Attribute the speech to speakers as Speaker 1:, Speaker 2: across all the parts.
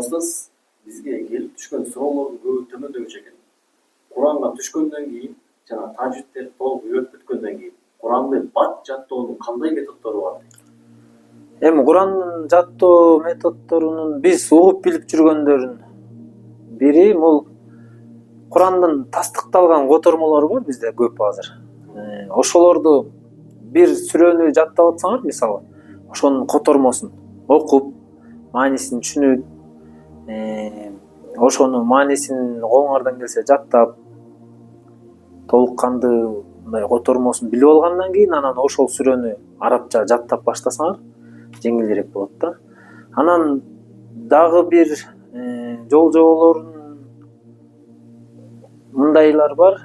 Speaker 1: Устаз бизге келип түшкөн суроолордун көбү төмөндөкчө экен. Куранга түшкөндөн кийин жана тажвидтерди толук үйрөнүп бүткөндөн кийин Куранды бат жаттоонун кандай методдору бар?
Speaker 2: Эми Курандын жаттоо методдорунун биз угуп билип жүргөндөрүн бири бул Курандын тастыкталган котормолору бар бизде көп азыр. Ошолорду бир сүрөнү жаттап атсаңар, мисалы, ошонун котормосун окуп, маанисин түшүнүп, ошонун маанисин колуңардан келсе жаттап, толук кандуу мындай котормосун билип алгандан кийин анан ошол сүрөнү арабча жаттап баштасаңар, жеңилирээк болот да. Анан дагы бир жол жоболорун мындайлар бар.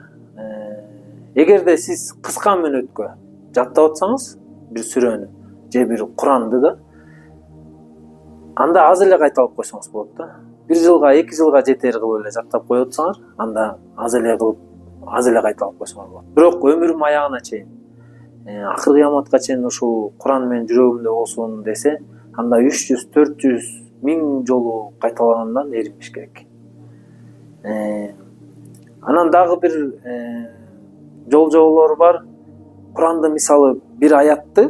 Speaker 2: Эгерде сиз кыска мөөнөткө жаттап атсаңыз бир сүрөнү же бир Куранды да, анда аз эле кайталап койсоңуз болот да. 1 жылга, 2 жылга жетер кылып эле жаттап коюп атсаңар, анда аз эле кайталап койсоңор болот. Бирок өмүрүм аягына чейин, акыр кыяматка чейин ушул Куран менен жүрөгүмдө болсун десе, анда 300, 400 миң жолу кайталагандан эринбеш керек. Анан дагы бир жол жоболор бар. Куранды мисалы бир аятты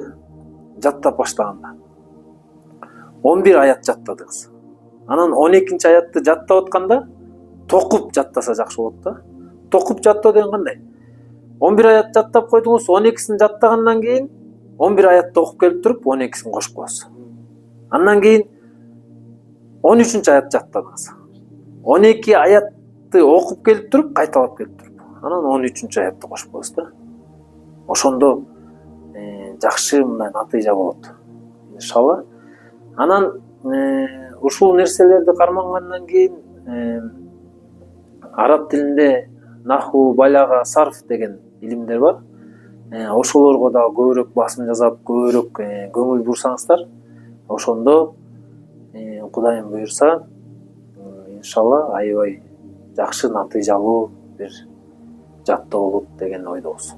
Speaker 2: жаттап баштаганда 11 аят жаттадыңыз. Анан 12-нчи аятты жаттап атканда токуп жаттаса жакшы болот да. Токуп жаттоо деген кандай? 11 аят жаттап койдуңуз, 12син жаттагандан кийин 11 аятты окуп келип туруп 12син кошуп коесуз. Андан кийин 13-нчи аят жаттадыңыз. 12 аятты окуп келип туруп, кайталап келип туруп, анан 13-нчи аятты кошуп коесуз да. Ошондо жакшы мындай натыйжа болот. Иншалла. Анан ушул нерселерди кармангандан кийин араб тилинде наху, балага, сарф деген илимдер бар. Ошолорго да көбүрөөк басым жасап, көбүрөөк көңүл бурсаңыздар, ошондо Кудайым буйрса, иншалла аябай жакшы натыйжалуу бир жаттоо болот деген ойдобуз.